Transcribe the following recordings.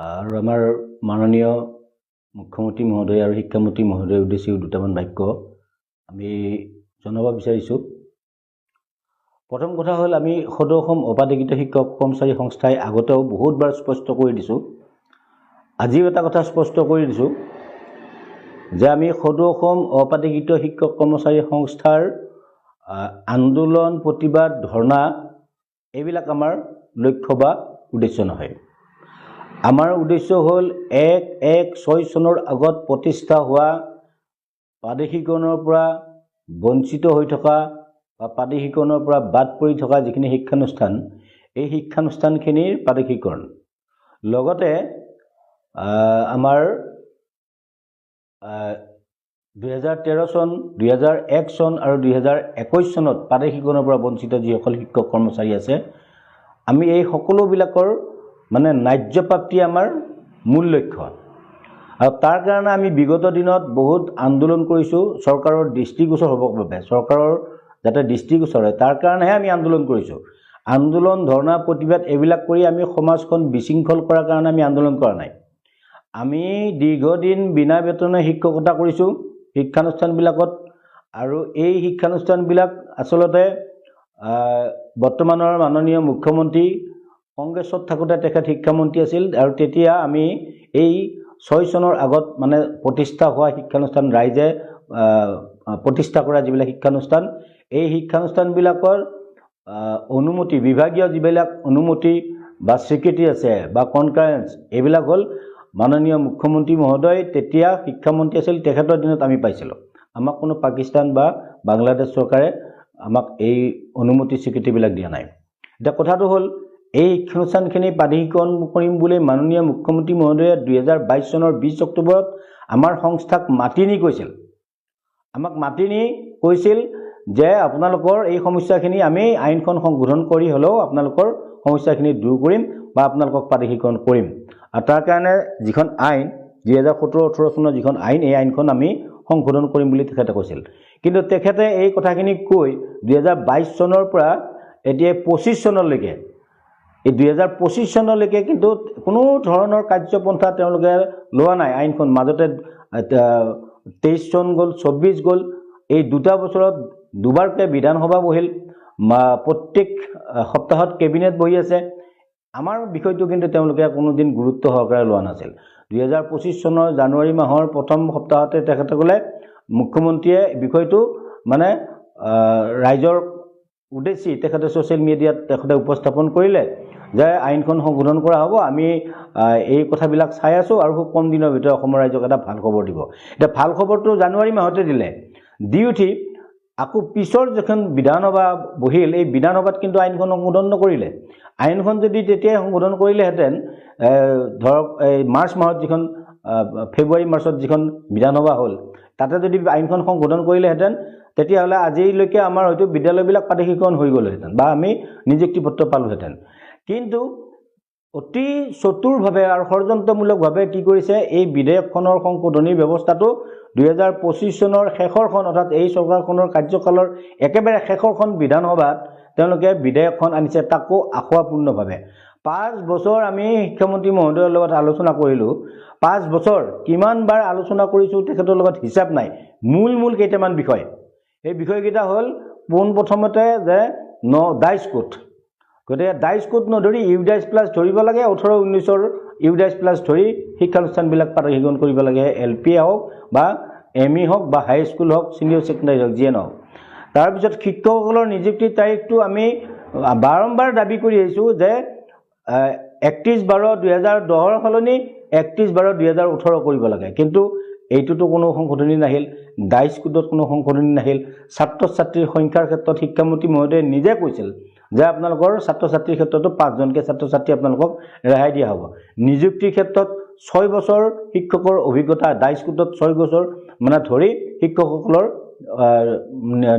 আৰু আমাৰ মাননীয় মুখ্যমন্ত্ৰী মহোদয় আৰু শিক্ষামন্ত্ৰী মহোদয় উদ্দেশ্যেও দুটামান বাক্য আমি জনাব বিচাৰিছোঁ। প্ৰথম কথা হ'ল আমি সদৌ অসম অপাধিকৃত শিক্ষক কৰ্মচাৰী সংস্থাই আগতেও বহুতবাৰ স্পষ্ট কৰি দিছোঁ, আজিও এটা কথা স্পষ্ট কৰি দিছোঁ যে আমি সদৌ অসম অপাধিকৃত শিক্ষক কৰ্মচাৰী সংস্থাৰ আন্দোলন, প্ৰতিবাদ, ধৰ্ণা এইবিলাক আমাৰ লক্ষ্য বা উদ্দেশ্য নহয়। আমাৰ উদ্দেশ্য হ'ল ১-১-৬ চনৰ আগত প্ৰতিষ্ঠা হোৱা প্ৰাদেশিকৰণৰ পৰা বঞ্চিত হৈ থকা বা প্ৰাদেশিকৰণৰ পৰা বাদ পৰি থকা যিখিনি শিক্ষানুষ্ঠান, এই শিক্ষানুষ্ঠানখিনিৰ প্ৰাদেশিকৰণ, লগতে আমাৰ ২০১৩ চন, ২০০১ চন আৰু ২০২১ চনত প্ৰাদেশিকৰণৰ পৰা বঞ্চিত যিসকল শিক্ষক কৰ্মচাৰী আছে, আমি এই সকলোবিলাকৰ মানে ন্যায্য প্ৰাপ্তি আমাৰ মূল লক্ষ্য। আৰু তাৰ কাৰণে আমি বিগত দিনত বহুত আন্দোলন কৰিছোঁ চৰকাৰৰ দৃষ্টিগোচৰ হ'বৰ বাবে, চৰকাৰৰ যাতে দৃষ্টিগোচৰ হয় তাৰ কাৰণেহে আমি আন্দোলন কৰিছোঁ। আন্দোলন, ধৰ্ণা, প্ৰতিবাদ এইবিলাক কৰি আমি সমাজখন বিশৃংখল কৰাৰ কাৰণে আমি আন্দোলন কৰা নাই। আমি দীৰ্ঘদিন বিনা বেতনে শিক্ষকতা কৰিছোঁ শিক্ষানুষ্ঠানবিলাকত, আৰু এই শিক্ষানুষ্ঠানবিলাক আচলতে বৰ্তমানৰ মাননীয় মুখ্যমন্ত্ৰী কংগ্ৰেছত থাকোঁতে তেখেত শিক্ষামন্ত্ৰী আছিল, আৰু তেতিয়া আমি এই ৬ চনৰ আগত মানে প্ৰতিষ্ঠা হোৱা শিক্ষানুষ্ঠান, ৰাইজে প্ৰতিষ্ঠা কৰা যিবিলাক শিক্ষানুষ্ঠান, এই শিক্ষানুষ্ঠানবিলাকৰ অনুমতি, বিভাগীয় যিবিলাক অনুমতি বা স্বীকৃতি আছে বা কনকাৰেঞ্চ, এইবিলাক হ'ল মাননীয় মুখ্যমন্ত্ৰী মহোদয় তেতিয়া শিক্ষামন্ত্ৰী আছিল, তেখেতৰ দিনত আমি পাইছিলোঁ। আমাক কোনো পাকিস্তান বা বাংলাদেশ চৰকাৰে আমাক এই অনুমতি স্বীকৃতিবিলাক দিয়া নাই। এতিয়া কথাটো হ'ল এই শিক্ষানুষ্ঠানখিনি প্ৰাদেশিকৰণ কৰিম বুলি মাননীয় মুখ্যমন্ত্ৰী মহোদয়ে ২০২২ চনৰ ২০ অক্টোবৰত আমাৰ সংস্থাক মাতি নি কৈছিল। আমাক মাতি নি কৈছিল যে আপোনালোকৰ এই সমস্যাখিনি আমি আইনখন সংশোধন কৰি হ'লেও আপোনালোকৰ সমস্যাখিনি দূৰ কৰিম বা আপোনালোকক প্ৰাদেশিকৰণ কৰিম। আৰু তাৰ কাৰণে যিখন আইন ২০১৭-১৮ চনৰ যিখন আইন, এই আইনখন আমি সংশোধন কৰিম বুলি তেখেতে কৈছিল। কিন্তু তেখেতে এই কথাখিনি কৈ ২০২২ চনৰ পৰা এতিয়া ২৫ চনলৈকে, এই ২০২৫ চনলৈকে কিন্তু কোনো ধৰণৰ কাৰ্যপন্থা তেওঁলোকে লোৱা নাই। আইনখন মাজতে ২৩ চন গ'ল, ২৪ গ'ল, এই দুটা বছৰত দুবাৰকৈ বিধানসভা বহিল, প্ৰত্যেক সপ্তাহত কেবিনেট বহি আছে। আমাৰ বিষয়টো কিন্তু তেওঁলোকে কোনোদিন গুৰুত্ব সহকাৰে লোৱা নাছিল। ২০২৫ চনৰ জানুৱাৰী মাহৰ প্ৰথম সপ্তাহতে তেখেতে ক'লে, মুখ্যমন্ত্ৰীয়ে বিষয়টো মানে ৰাইজৰ উদ্দেশ্যি তেখেতে ছ'চিয়েল মিডিয়াত তেখেতে উপস্থাপন কৰিলে যে আইনখন সংশোধন কৰা হ'ব, আমি এই কথাবিলাক চাই আছোঁ আৰু খুব কম দিনৰ ভিতৰত অসমৰ ৰাইজক এটা ভাল খবৰ দিব। এতিয়া ভাল খবৰটো জানুৱাৰী মাহতে দিলে, দি উঠি আকৌ পিছৰ যিখন বিধানসভা বহিল, এই বিধানসভাত কিন্তু আইনখন সংশোধন নকৰিলে। আইনখন যদি তেতিয়াই সংশোধন কৰিলেহেঁতেন, ধৰক এই মাৰ্চ মাহত যিখন ফেব্ৰুৱাৰী মাৰ্চত যিখন বিধানসভা হ'ল, তাতে যদি আইনখন সংশোধন কৰিলেহেঁতেন, তেতিয়াহ'লে আজিলৈকে আমাৰ হয়তো বিদ্যালয়বিলাক প্ৰাদেশিকৰণ হৈ গ'লহেঁতেন বা আমি নিযুক্তি পত্ৰ পালোহেঁতেন। কিন্তু অতি চতুৰভাৱে আৰু ষড়যন্ত্ৰমূলকভাৱে কি কৰিছে, এই বিধেয়কখনৰ সংশোধনীৰ ব্যৱস্থাটো ২০২৫ চনৰ শেষৰখন, অৰ্থাৎ এই চৰকাৰখনৰ কাৰ্যকালৰ একেবাৰে শেষৰখন বিধানসভাত তেওঁলোকে বিধেয়কখন আনিছে, তাকো আখুৱাপূৰ্ণভাৱে। ৫ বছৰ আমি শিক্ষামন্ত্ৰী মহোদয়ৰ লগত আলোচনা কৰিলোঁ। ৫ বছৰ কিমানবাৰ আলোচনা কৰিছোঁ তেখেতৰ লগত হিচাপ নাই। মূল কেইটামান বিষয়, এই বিষয়কেইটা হ'ল পোনপ্ৰথমতে যে ডাইচ কোড, গতিকে ডাইচ কোড নধৰি ইউডাইচ প্লাছ ধৰিব লাগে, ১৮-১৯ৰ ইউডাইচ প্লাছ ধৰি শিক্ষানুষ্ঠানবিলাক প্ৰাদেশিকৰণ কৰিব লাগে, LP হওক বা ME হওক বা হাইস্কুল হওক, ছিনিয়ৰ ছেকেণ্ডাৰী হওক, যিয়ে নহওক। তাৰপিছত শিক্ষকসকলৰ নিযুক্তিৰ তাৰিখটো আমি বাৰম্বাৰ দাবী কৰি আহিছোঁ যে ৩১/১২/২০১০ৰ সলনি ৩১/১২/২০১৮ কৰিব লাগে, কিন্তু এইটোতো কোনো সংশোধনী নাহিল, ডাইচ কোডত কোনো সংশোধনী নাহিল। ছাত্ৰ ছাত্ৰীৰ সংখ্যাৰ ক্ষেত্ৰত শিক্ষামন্ত্ৰী মহোদয়ে নিজে কৈছিল যে আপোনালোকৰ ছাত্ৰ ছাত্ৰীৰ ক্ষেত্ৰতো ৫জনকৈ ছাত্ৰ ছাত্ৰী আপোনালোকক ৰেহাই দিয়া হ'ব। নিযুক্তিৰ ক্ষেত্ৰত ৬ বছৰ শিক্ষকৰ অভিজ্ঞতা, ডাইচ কোডত ৬ বছৰ মানে ধৰি শিক্ষকসকলৰ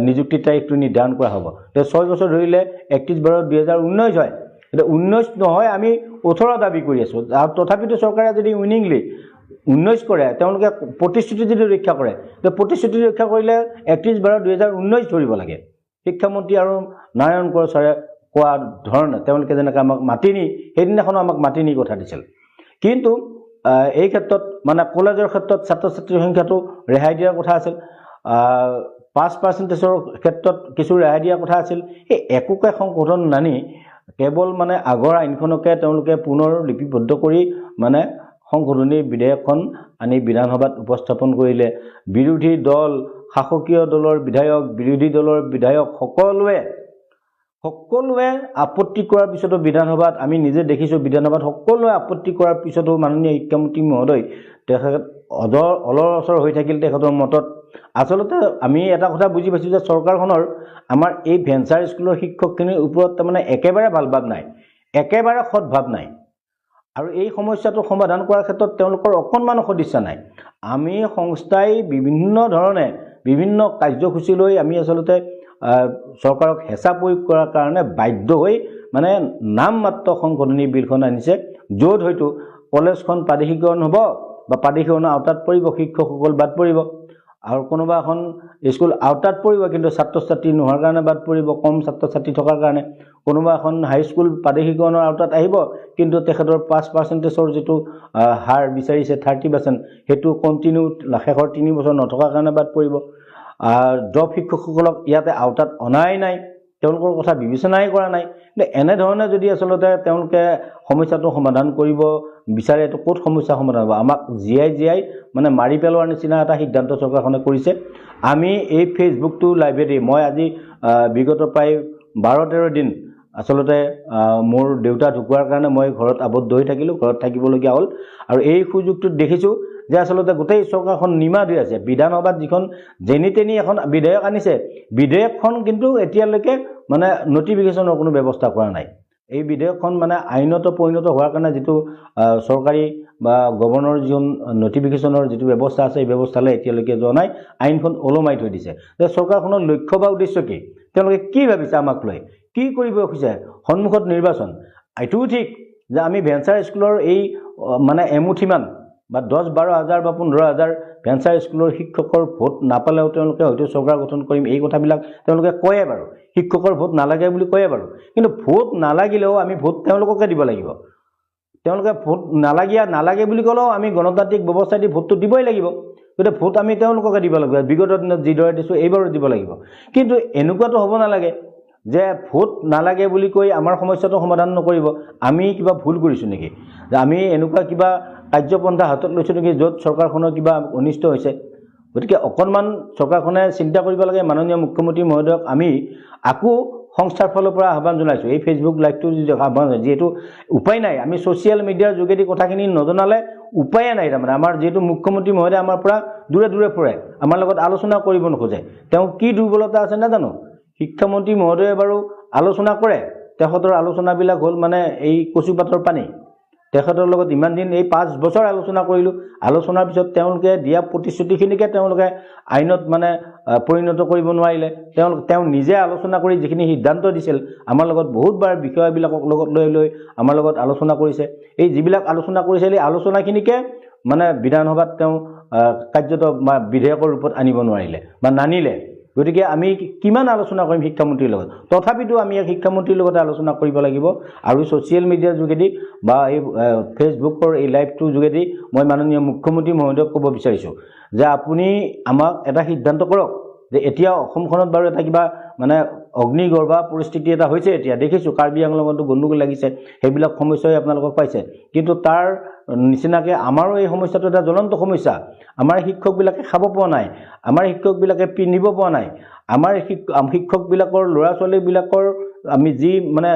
নিযুক্তিৰ তাৰিখটো নিৰ্ধাৰণ কৰা হ'ব। ৬ বছৰ ধৰিলে ৩১/১২/২০১৯ হয়, এতিয়া ১৯ নহয়, আমি ১৮ দাবী কৰি আছোঁ। আৰু তথাপিতো চৰকাৰে যদি উইনিংলি ১৯ কৰে, তেওঁলোকে প্ৰতিশ্ৰুতি যদি ৰক্ষা কৰে, প্ৰতিশ্ৰুতি ৰক্ষা কৰিলে ৩১/১২/২০১৯ ধৰিব লাগে। শিক্ষামন্ত্ৰী আৰু নাৰায়ণ কোঁৱৰ ছাৰে কোৱা ধৰণে তেওঁলোকে যেনেকৈ আমাক মাতি নি, সেইদিনাখনো আমাক মাতি নি কথা দিছিল। কিন্তু এই ক্ষেত্ৰত মানে কলেজৰ ক্ষেত্ৰত ছাত্ৰ ছাত্ৰীৰ সংখ্যাটো ৰেহাই দিয়াৰ কথা আছিল, 5%-ৰ ক্ষেত্ৰত কিছু ৰেহাই দিয়াৰ কথা আছিল। এই একোকে সংশোধন নানি কেৱল মানে আগৰ আইনখনকে তেওঁলোকে পুনৰ লিপিবদ্ধ কৰি মানে সংশোধনী বিধেয়কখন আনি বিধানসভাত উপস্থাপন কৰিলে। বিৰোধী দল, শাসকীয় দলৰ বিধায়ক, বিৰোধী দলৰ বিধায়ক সকলোৱে আপত্তি কৰাৰ পিছতো বিধানসভাত আমি নিজে দেখিছোঁ, বিধানসভাত সকলোৱে আপত্তি কৰাৰ পিছতো মাননীয় শিক্ষামন্ত্ৰী মহোদয় তেখেত অলৰঅচৰ হৈ থাকিল তেখেতৰ মতত। আচলতে আমি এটা কথা বুজি পাইছোঁ যে চৰকাৰখনৰ আমাৰ এই ভেঞ্চাৰ স্কুলৰ শিক্ষকখিনিৰ ওপৰত তাৰমানে একেবাৰে ভাল ভাৱ নাই, একেবাৰে সৎ ভাৱ নাই, আৰু এই সমস্যাটো সমাধান কৰাৰ ক্ষেত্ৰত তেওঁলোকৰ অকণমানো সদিচ্ছা নাই। আমি সংস্থাই বিভিন্ন ধৰণে বিভিন্ন কাৰ্যসূচী লৈ আমি আচলতে চৰকাৰক হেঁচা প্ৰয়োগ কৰাৰ কাৰণে বাধ্য হৈ মানে নামমাত্ৰ সংশোধনী বিলখন আনিছে, য'ত হয়তো কলেজখন প্ৰাদেশিকৰণ হ'ব বা প্ৰাদেশিকৰণৰ আওতাত পৰিব, শিক্ষকসকল বাদ পৰিব, আৰু কোনোবা এখন স্কুল আওতাত পৰিব কিন্তু ছাত্ৰ ছাত্ৰী নোহোৱাৰ কাৰণে বাদ পৰিব, কম ছাত্ৰ ছাত্ৰী থকাৰ কাৰণে। কোনোবা এখন হাইস্কুল প্ৰাদেশিকৰণৰ আওতাত আহিব কিন্তু তেখেতৰ 5%-ৰ যিটো হাৰ বিচাৰিছে 30%, সেইটো কণ্টিনিউ শেষৰ 3 বছৰ নথকাৰ কাৰণে বাদ পৰিব। ড্ৰপ শিক্ষকসকলক ইয়াতে আওতাত অনাই নাই, তেওঁলোকৰ কথা বিবেচনাই কৰা নাই। কিন্তু এনেধৰণে যদি আচলতে তেওঁলোকে সমস্যাটো সমাধান কৰিব বিচাৰে, এইটো ক'ত সমস্যা সমাধান হ'ব? আমাক জীয়াই মানে মাৰি পেলোৱাৰ নিচিনা এটা সিদ্ধান্ত চৰকাৰখনে কৰিছে। আমি এই ফেচবুকটো লাইভেদি মই আজি বিগত প্ৰায় 12-13 দিন আচলতে মোৰ দেউতা ঢুকোৱাৰ কাৰণে মই ঘৰত আবদ্ধ হৈ থাকিলোঁ, ঘৰত থাকিবলগীয়া হ'ল, আৰু এই সুযোগটোত দেখিছোঁ যে আচলতে গোটেই চৰকাৰখন নিমা দি আছে। বিধানসভাত যিখন যেনি তেনি এখন বিধেয়ক আনিছে, বিধেয়কখন কিন্তু এতিয়ালৈকে মানে নটিফিকেশ্যনৰ কোনো ব্যৱস্থা কৰা নাই। এই বিধেয়কখন মানে আইনত পৰিণত হোৱাৰ কাৰণে যিটো চৰকাৰী বা গভৰ্ণৰ যিখন নটিফিকেশ্যনৰ যিটো ব্যৱস্থা আছে, এই ব্যৱস্থালৈ এতিয়ালৈকে যোৱা নাই, আইনখন ওলমাই থৈ দিছে। যে চৰকাৰখনৰ লক্ষ্য বা উদ্দেশ্য কি, তেওঁলোকে কি ভাবিছে, আমাক লৈ কি কৰিব খুজিছে? সন্মুখত নিৰ্বাচন, এইটোও ঠিক যে আমি ভেঞ্চাৰ স্কুলৰ এই মানে এমুঠিমান বা 10-12 হাজাৰ বা 15 হাজাৰ ভেঞ্চাৰ স্কুলৰ শিক্ষকৰ ভোট নাপালেও তেওঁলোকে হয়তো চৰকাৰ গঠন কৰিম, এই কথাবিলাক তেওঁলোকে কয়ে বাৰু, শিক্ষকৰ ভোট নালাগে বুলি কয়ে বাৰু, কিন্তু ভোট নালাগিলেও আমি ভোট তেওঁলোককে দিব লাগিব। তেওঁলোকে ভোট নালাগে বুলি ক'লেও আমি গণতান্ত্ৰিক ব্যৱস্থা দি ভোটটো দিবই লাগিব, গতিকে ভোট আমি তেওঁলোককে দিব লাগিব, বিগত দিনত যিদৰে দিছোঁ এইবাৰো দিব লাগিব। কিন্তু এনেকুৱাটো হ'ব নালাগে যে ভোট নালাগে বুলি কৈ আমাৰ সমস্যাটো সমাধান নকৰিব। আমি কিবা ভুল কৰিছোঁ নেকি, যে আমি এনেকুৱা কিবা কাৰ্যপন্থা হাতত লৈছোঁ নেকি য'ত চৰকাৰখনৰ কিবা অনিষ্ট হৈছে? গতিকে অকণমান চৰকাৰখনে চিন্তা কৰিব লাগে। মাননীয় মুখ্যমন্ত্ৰী মহোদয়ক আমি আকৌ সংস্থাৰ ফালৰ পৰা আহ্বান জনাইছোঁ, এই ফেচবুক লাইভটো আহ্বান, যিহেতু উপায় নাই, আমি ছ'চিয়েল মিডিয়াৰ যোগেদি কথাখিনি নজনালে উপায়ে নাই। তাৰমানে আমাৰ যিহেতু মুখ্যমন্ত্ৰী মহোদয় আমাৰ পৰা দূৰে ফুৰে, আমাৰ লগত আলোচনা কৰিব নোখোজে, তেওঁ কি দুৰ্বলতা আছে নাজানো। শিক্ষামন্ত্ৰী মহোদয়ে বাৰু আলোচনা কৰে, তেখেতৰ আলোচনাবিলাক হ'ল মানে এই কচুপাতৰ পানী। তেখেতৰ লগত ইমান দিন এই 5 বছৰ আলোচনা কৰিলোঁ, আলোচনাৰ পিছত তেওঁলোকে দিয়া প্ৰতিশ্ৰুতিখিনিকে তেওঁলোকে আইনত মানে পৰিণত কৰিব নোৱাৰিলে। তেওঁ নিজে আলোচনা কৰি যিখিনি সিদ্ধান্ত দিছিল, আমাৰ লগত বহুতবাৰ বিষয়বিলাকক লগত লৈ আমাৰ লগত আলোচনা কৰিছে। এই যিবিলাক আলোচনা কৰিছিল, এই আলোচনাখিনিকে মানে বিধানসভাত তেওঁ কাৰ্যত বিধেয়কৰ ৰূপত আনিব নোৱাৰিলে বা নানিলে। গতিকে আমি কিমান আলোচনা কৰিম শিক্ষামন্ত্ৰীৰ লগত? তথাপিতো আমি শিক্ষামন্ত্ৰীৰ লগতে আলোচনা কৰিব লাগিব। আৰু ছ'চিয়েল মিডিয়াৰ যোগেদি বা এই ফেচবুকৰ এই লাইভটোৰ যোগেদি মই মাননীয় মুখ্যমন্ত্ৰী মহোদয়ক ক'ব বিচাৰিছোঁ যে আপুনি আমাক এটা সিদ্ধান্ত কৰক যে এতিয়া অসমখনত বাৰু এটা কিবা মানে অগ্নিগৰ্ভা পৰিস্থিতি এটা হৈছে। এতিয়া দেখিছোঁ কাৰ্বি আংলঙতো গণ্ডগোল লাগিছে, সেইবিলাক সমস্যাই আপোনালোকক পাইছে, কিন্তু তাৰ নিচিনাকৈ আমাৰো এই সমস্যাটো এটা জ্বলন্ত সমস্যা। আমাৰ শিক্ষকবিলাকে খাব পোৱা নাই, আমাৰ শিক্ষকবিলাকে পিন্ধিব পোৱা নাই, আমাৰ শিক্ষকবিলাকৰ ল'ৰা ছোৱালীবিলাকৰ আমি যি মানে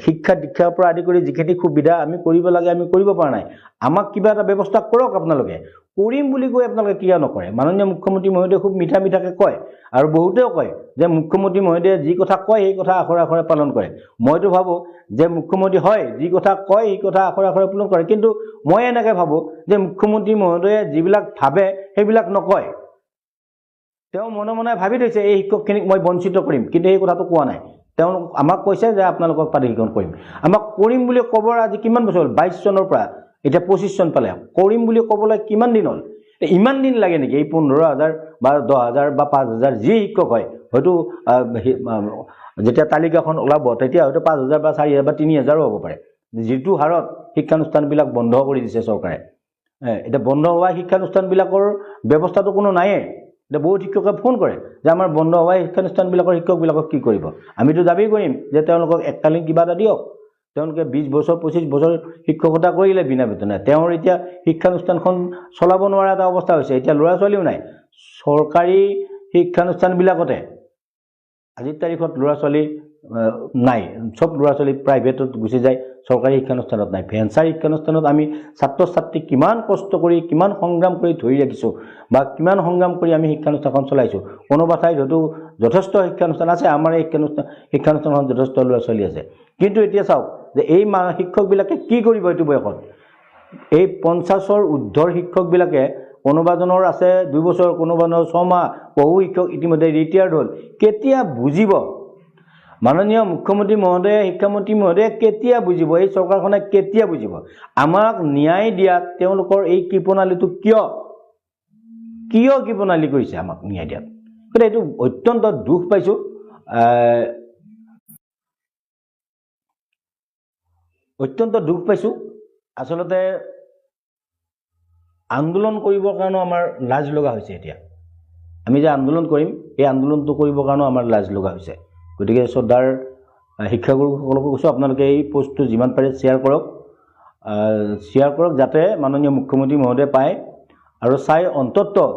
শিক্ষা দীক্ষাৰ পৰা আদি কৰি যিখিনি সুবিধা আমি কৰিব লাগে আমি কৰিব পৰা নাই। আমাক কিবা এটা ব্যৱস্থা কৰক আপোনালোকে। কৰিম বুলি কৈ আপোনালোকে কিয় নকৰে? মাননীয় মুখ্যমন্ত্ৰী মহোদয়ে খুব মিঠাকৈ কয়, আৰু বহুতেও কয় যে মুখ্যমন্ত্ৰী মহোদয়ে যি কথা কয় সেই কথা আখৰে আখৰে পালন কৰে। মইতো ভাবোঁ যে মুখ্যমন্ত্ৰী হয়, যি কথা কয় সেই কথা আখৰে আখৰে পালন কৰে, কিন্তু মই এনেকৈ ভাবোঁ যে মুখ্যমন্ত্ৰী মহোদয়ে যিবিলাক ভাবে সেইবিলাক নকয়। তেওঁ মনে মনে ভাবি থৈছে এই শিক্ষকখিনিক মই বঞ্চিত কৰিম, কিন্তু এই কথাটো কোৱা নাই। তেওঁ আমাক কৈছে যে আপোনালোকক প্ৰাধিকৰণ কৰিম। আমাক কৰিম বুলি ক'বৰ আজি কিমান বছৰ হ'ল? 22 চনৰ পৰা এতিয়া 25 চন পালে। কৰিম বুলি ক'বলৈ কিমান দিন হ'ল? ইমান দিন লাগে নেকি? এই 15,000 বা 10,000 বা 5,000 যি শিক্ষক হয়, হয়তো যেতিয়া তালিকাখন ওলাব তেতিয়া হয়তো 5,000 বা 4,000 বা 3,000 হ'ব পাৰে। যিটো হাৰত শিক্ষানুষ্ঠানবিলাক বন্ধ কৰি দিছে চৰকাৰে। এতিয়া বন্ধ হোৱা শিক্ষানুষ্ঠানবিলাকৰ ব্যৱস্থাটো কোনো নাইয়ে। এতিয়া বহুত শিক্ষকে ফোন কৰে যে আমাৰ বন্ধ হোৱা শিক্ষানুষ্ঠানবিলাকৰ শিক্ষকবিলাকক কি কৰিব। আমিতো দাবী কৰিম যে তেওঁলোকক এককালীন কিবা এটা দিয়ক। তেওঁলোকে 20 বছৰ 25 বছৰ শিক্ষকতা কৰিলে বিনা বেতনে, তেওঁৰ এতিয়া শিক্ষানুষ্ঠানখন চলাব নোৱাৰা এটা অৱস্থা হৈছে। এতিয়া ল'ৰা ছোৱালীও নাই চৰকাৰী শিক্ষানুষ্ঠানবিলাকতে। আজিৰ তাৰিখত ল'ৰা ছোৱালী নাই, চব ল'ৰা ছোৱালী প্ৰাইভেটত গুচি যায়, চৰকাৰী শিক্ষানুষ্ঠানত নাই। ভেঞ্চাৰ শিক্ষানুষ্ঠানত আমি ছাত্ৰ ছাত্ৰীক কিমান কষ্ট কৰি কিমান সংগ্ৰাম কৰি ধৰি ৰাখিছোঁ বা কিমান সংগ্ৰাম কৰি আমি শিক্ষানুষ্ঠানখন চলাইছোঁ। কোনোবা ঠাইত হয়তো যথেষ্ট শিক্ষানুষ্ঠান আছে, আমাৰ এই শিক্ষানুষ্ঠানখন যথেষ্ট ল'ৰা ছোৱালী আছে। কিন্তু এতিয়া চাওক যে এই শিক্ষকবিলাকে কি কৰিব এইটো বয়সত। এই 50ৰ ঊৰ্ধৰ শিক্ষকবিলাকে কোনোবাজনৰ আছে 2 বছৰ, কোনোবাজনৰ 6 মাহ, বহু শিক্ষক ইতিমধ্যে ৰিটায়াৰ্ড হ'ল। কেতিয়া বুজিব মাননীয় মুখ্যমন্ত্ৰী মহোদয়ে, শিক্ষামন্ত্ৰী মহোদয়ে কেতিয়া বুজিব, এই চৰকাৰখনে কেতিয়া বুজিব আমাক ন্যায় দিয়াত তেওঁলোকৰ এই কৃপণালীটো কিয় কৃপণালী কৰিছে আমাক ন্যায় দিয়াত। গতিকে এইটো অত্যন্ত দুখ পাইছোঁ। অত্যন্ত দুখ পাইছোঁ। আচলতে আন্দোলন কৰিবৰ কাৰণেও আমাৰ লাজ লগা হৈছে। এতিয়া আমি যে আন্দোলন কৰিম, এই আন্দোলনটো কৰিবৰ কাৰণেও আমাৰ লাজ লগা হৈছে। গতিকে শ্ৰদ্ধাৰ শিক্ষাগুৰুসকলকো কৈছোঁ, আপোনালোকে এই পোষ্টটো যিমান পাৰে শ্বেয়াৰ কৰক যাতে মাননীয় মুখ্যমন্ত্ৰী মহোদয়ে পায় আৰু চাই অন্ততঃ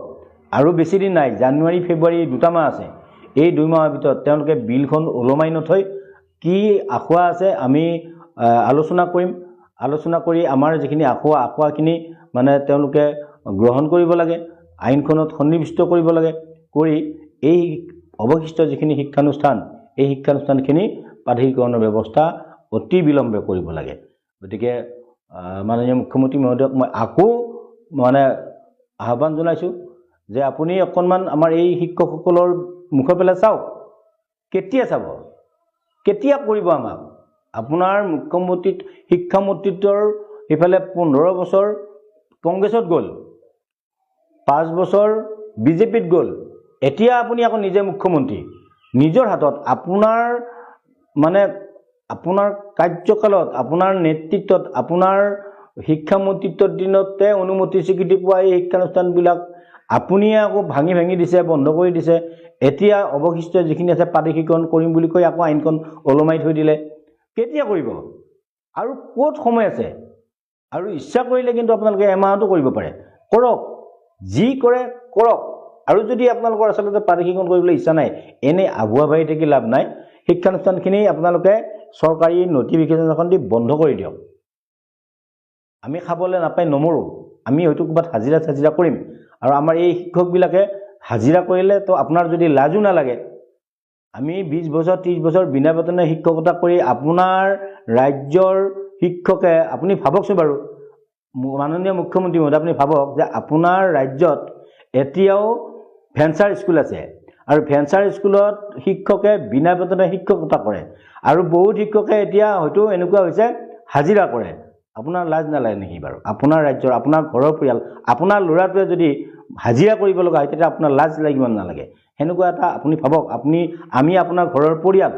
আৰু বেছি দিন নাই, জানুৱাৰী ফেব্ৰুৱাৰী 2 মাহ আছে। এই 2 মাহৰ ভিতৰত তেওঁলোকে বিলখন ওলমাই নথৈ কি আখুৱা আছে আমি আলোচনা কৰিম। আলোচনা কৰি আমাৰ যিখিনি আখুৱাখিনি মানে তেওঁলোকে গ্ৰহণ কৰিব লাগে, আইনখনত সন্নিৱিষ্ট কৰিব লাগে, কৰি এই অৱশিষ্ট যিখিনি শিক্ষানুষ্ঠান এই শিক্ষানুষ্ঠানখিনি প্ৰাধিকৰণৰ ব্যৱস্থা অতি বিলম্বে কৰিব লাগে। গতিকে মাননীয় মুখ্যমন্ত্ৰী মহোদয়ক মই আকৌ আহ্বান জনাইছোঁ যে আপুনি অকণমান আমাৰ এই শিক্ষকসকলৰ মুখৰ ফালে চাওক। কেতিয়া চাব, কেতিয়া কৰিব আমাক। আপোনাৰ শিক্ষামন্ত্ৰীত্বৰ ইফালে 15 বছৰ কংগ্ৰেছত গ'ল, 5 বছৰ বিজেপিত গ'ল, এতিয়া আপুনি আকৌ নিজে মুখ্যমন্ত্ৰী। নিজৰ হাতত আপোনাৰ কাৰ্যকালত, আপোনাৰ নেতৃত্বত, আপোনাৰ শিক্ষামন্ত্ৰীত্বৰ দিনতে অনুমতি স্বীকৃতি পোৱা এই শিক্ষানুষ্ঠানবিলাক আপুনিয়ে আকৌ ভাঙি দিছে, বন্ধ কৰি দিছে। এতিয়া অৱশিষ্ট যিখিনি আছে প্ৰাদেশিকৰণ কৰিম বুলি কৈ আকৌ আইনখন ওলমাই থৈ দিলে। কেতিয়া কৰিব আৰু ক'ত সময় আছে। আৰু ইচ্ছা কৰিলে কিন্তু আপোনালোকে এমাহতো কৰিব পাৰে, কৰক, যি কৰে কৰক। আৰু যদি আপোনালোকৰ আচলতে প্ৰাদেশিকৰণ কৰিবলৈ ইচ্ছা নাই, এনেই আভুৱা ভাবি থাকি লাভ নাই। শিক্ষানুষ্ঠানখিনি আপোনালোকে চৰকাৰী নটিফিকেশ্যন এখন দি বন্ধ কৰি দিয়ক। আমি খাবলৈ নাপাই নমৰোঁ, আমি হয়তো ক'ৰবাত হাজিৰা কৰিম। আৰু আমাৰ এই শিক্ষকবিলাকে হাজিৰা কৰিলে তো আপোনাৰ যদি লাজো নালাগে, আমি 20 বছৰ 30 বছৰ বিনা বেতনে শিক্ষকতা কৰি আপোনাৰ ৰাজ্যৰ শিক্ষকে, আপুনি ভাবকচোন বাৰু মাননীয় মুখ্যমন্ত্ৰী মহোদয়, আপুনি ভাবক যে আপোনাৰ ৰাজ্যত এতিয়াও ভেঞ্চাৰ স্কুল আছে আৰু ভেঞ্চাৰ স্কুলত শিক্ষকে বিনা বেতনে শিক্ষকতা কৰে আৰু বহুত শিক্ষকে এতিয়া হয়তো এনেকুৱা হৈছে হাজিৰা কৰে। আপোনাৰ লাজ নালাগে নেকি বাৰু? আপোনাৰ ৰাজ্যৰ, আপোনাৰ ঘৰৰ পৰিয়াল, আপোনাৰ ল'ৰাটোৱে যদি হাজিৰা কৰিব লগা হয় তেতিয়া আপোনাৰ লাজ লাগিব নালাগে? সেনেকুৱা এটা আপুনি ভাবক। আমি আপোনাৰ ঘৰৰ পৰিয়াল,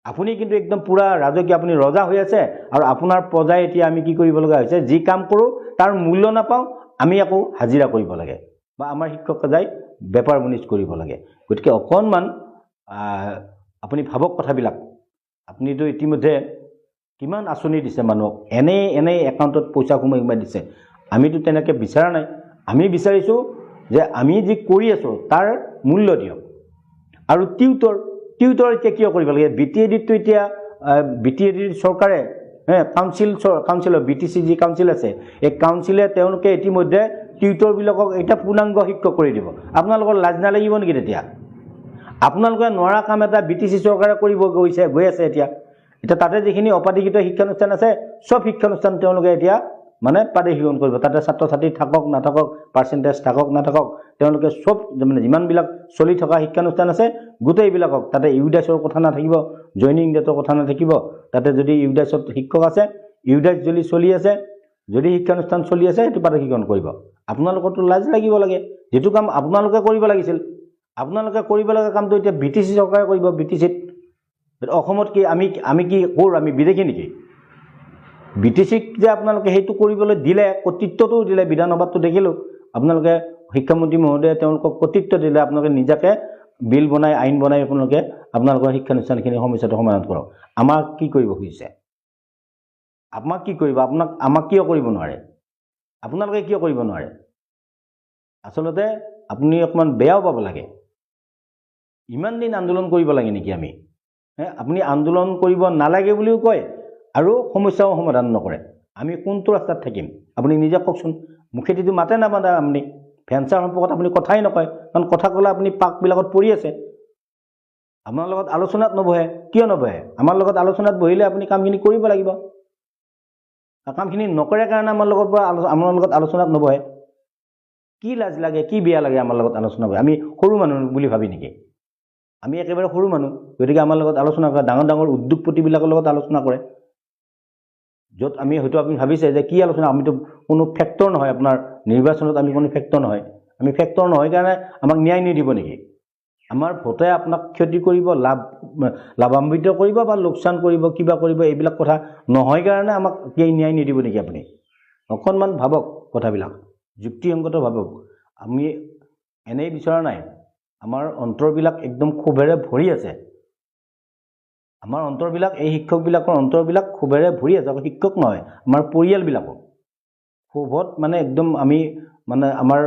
আপুনি কিন্তু একদম পুৰা ৰাজকীয়, আপুনি ৰজা হৈ আছে আৰু আপোনাৰ প্ৰজাই এতিয়া আমি কি কৰিব লগা হৈছে, যি কাম কৰোঁ তাৰ মূল্য নাপাওঁ, আমি আকৌ হাজিৰা কৰিব লাগে বা আমাৰ শিক্ষক যাই বেপাৰ বাণিজ্য কৰিব লাগে। গতিকে অকণমান আপুনি ভাবক কথাবিলাক। আপুনিতো ইতিমধ্যে কিমান আঁচনি দিছে মানুহক, এনেই একাউণ্টত পইচা সোমাই দিছে। আমিতো তেনেকৈ বিচৰা নাই। আমি বিচাৰিছোঁ যে আমি যি কৰি আছোঁ তাৰ মূল্য দিয়ক। আৰু টিউটৰ এতিয়া কিয় কৰিব লাগে? BTEDতো এতিয়া BTED চৰকাৰে কাউন্সিলৰ BTC যি কাউন্সিল আছে, এই কাউন্সিলে তেওঁলোকে ইতিমধ্যে টিউটৰবিলাকক এতিয়া পূৰ্ণাংগ শিক্ষক কৰি দিব। আপোনালোকৰ লাজ নালাগিব নেকি তেতিয়া? আপোনালোকে নোৱাৰা কাম এটা BTC চৰকাৰে কৰিব গৈ আছে। এতিয়া তাতে যিখিনি অপাধিকৃত শিক্ষানুষ্ঠান আছে, চব শিক্ষানুষ্ঠান তেওঁলোকে এতিয়া প্ৰাদেশিকৰণ কৰিব। তাতে ছাত্ৰ ছাত্ৰী থাকক নাথাকক, পাৰ্চেণ্টেজ থাকক নাথাকক, তেওঁলোকে চব যিমানবিলাক চলি থকা শিক্ষানুষ্ঠান আছে গোটেইবিলাকক, তাতে ইউডাইছৰ কথা নাথাকিব, জইনিং ডেটৰ কথা নাথাকিব। তাতে যদি ইউডাইছত শিক্ষক আছে, ইউডাইছ যদি চলি আছে, যদি শিক্ষানুষ্ঠান চলি আছে, সেইটো প্ৰাদেশিকৰণ কৰিব। আপোনালোকৰতো লাজ লাগিব লাগে। যিটো কাম আপোনালোকে কৰিব লাগিছিল, আপোনালোকে কৰিব লগা কামটো এতিয়া BTC চৰকাৰে কৰিব। BTCত অসমত কি আমি কি কৰোঁ? আমি বিদেশী নেকি? BTCক যে আপোনালোকে সেইটো কৰিবলৈ দিলে, কৰ্তৃত্বটো দিলে, বিধানসভাতো দেখিলোঁ আপোনালোকে শিক্ষামন্ত্ৰী মহোদয়ে তেওঁলোকক কৰ্তৃত্ব দিলে, আপোনালোকে নিজাকে বিল বনাই আইন বনাই আপোনালোকৰ শিক্ষানুষ্ঠানখিনি সমস্যাটো সমাধান কৰক। আমাক কি কৰিব খুজিছে? আমাক কি কৰিব? আমাক কিয় কৰিব নোৱাৰে? আপোনালোকে কিয় কৰিব নোৱাৰে? আচলতে আপুনি অকণমান বেয়াও পাব লাগে। ইমান দিন আন্দোলন কৰিব লাগে নেকি আমি? আপুনি আন্দোলন কৰিব নালাগে বুলিও কয় আৰু সমস্যাও সমাধান নকৰে। আমি কোনটো ৰাস্তাত থাকিম আপুনি নিজে কওকচোন। মুখেদিতো মাতে নামাতে আপুনি, ভেঞ্চাৰ সম্পৰ্কত আপুনি কথাই নকয়, কাৰণ কথা ক'লে আপুনি পাকবিলাকত পৰি আছে। আপোনাৰ লগত আলোচনাত নবহে। কিয় নবহে? আমাৰ লগত আলোচনাত বহিলে আপুনি কামখিনি কৰিব লাগিব। কামখিনি নকৰে কাৰণে আমাৰ লগত আলোচনাত নবহে। কি লাজ লাগে, কি বেয়া লাগে আমাৰ লগত আলোচনা কৰে? আমি সৰু মানুহ বুলি ভাবি নেকি? আমি একেবাৰে সৰু মানুহ, গতিকে আমাৰ লগত আলোচনা কৰে। ডাঙৰ ডাঙৰ উদ্যোগপতিবিলাকৰ লগত আলোচনা কৰে, য'ত আমি হয়তো আপুনি ভাবিছে যে কি আলোচনা, আমিতো কোনো ফেক্টৰ নহয়, আপোনাৰ নিৰ্বাচনত আমি কোনো ফেক্টৰ নহয়। আমি ফেক্টৰ নহয় কাৰণে আমাক ন্যায় নিদিব নেকি? আমাৰ ভোটে আপোনাক ক্ষতি কৰিব, লাভান্বিত কৰিব বা লোকচান কৰিব, কিবা কৰিব, এইবিলাক কথা নহয় কাৰণে আমাক ন্যায় নিদিব নেকি আপুনি? অকণমান ভাবক কথাবিলাক, যুক্তিসংগত ভাবক। আমি এনেই বিচৰা নাই। আমাৰ অন্তৰবিলাক একদম ক্ষোভেৰে ভৰি আছে। আমাৰ অন্তৰবিলাক, এই শিক্ষকবিলাকৰ অন্তৰবিলাক ক্ষোভেৰে ভৰি আছে। অকল শিক্ষক নহয়, আমাৰ পৰিয়ালবিলাকো ক্ষোভত একদম আমি আমাৰ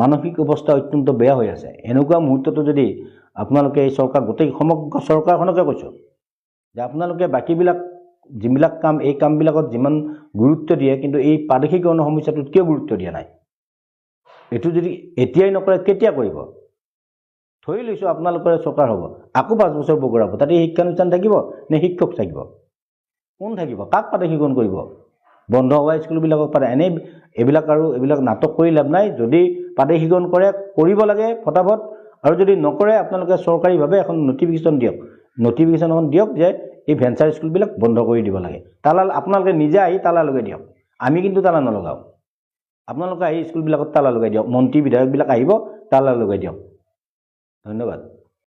মানসিক অৱস্থা অত্যন্ত বেয়া হৈ আছে। এনেকুৱা মুহূৰ্ততো যদি আপোনালোকে এই চৰকাৰ, গোটেই সমগ্ৰ চৰকাৰখনকে কৈছোঁ যে আপোনালোকে বাকীবিলাক যিবিলাক কাম, এই কামবিলাকত যিমান গুৰুত্ব দিয়ে, কিন্তু এই প্ৰাদেশিকৰণ সমস্যাটোত কিয় গুৰুত্ব দিয়া নাই? এইটো যদি এতিয়াই নকৰে কেতিয়া কৰিব? ধৰি লৈছোঁ আপোনালোকৰ চৰকাৰ হ'ব, আকৌ 5 বছৰ বগৰাব, তাতে শিক্ষানুষ্ঠান থাকিব নে শিক্ষক থাকিব? কোন থাকিব? কাক প্ৰাদেশিকৰণ কৰিব? বন্ধ হোৱা স্কুলবিলাকক এনেই এইবিলাক নাটক কৰি লাভ নাই। যদি প্ৰাদেশিকৰণ কৰে, কৰিব লাগে ফটাফট, আৰু যদি নকৰে আপোনালোকে চৰকাৰীভাৱে এখন নটিফিকেশ্যন দিয়ক। নটিফিকেশ্যন এখন দিয়ক যে এই ভেঞ্চাৰ স্কুলবিলাক বন্ধ কৰি দিব লাগে। আপোনালোকে নিজে আহি তালা লগাই দিয়ক। আমি কিন্তু তালা নলগাওঁ। আপোনালোকে আহি স্কুলবিলাকত তালা লগাই দিয়ক। মন্ত্ৰী বিধায়কবিলাক আহিব, তালা লগাই দিয়ক। ধন্যবাদ।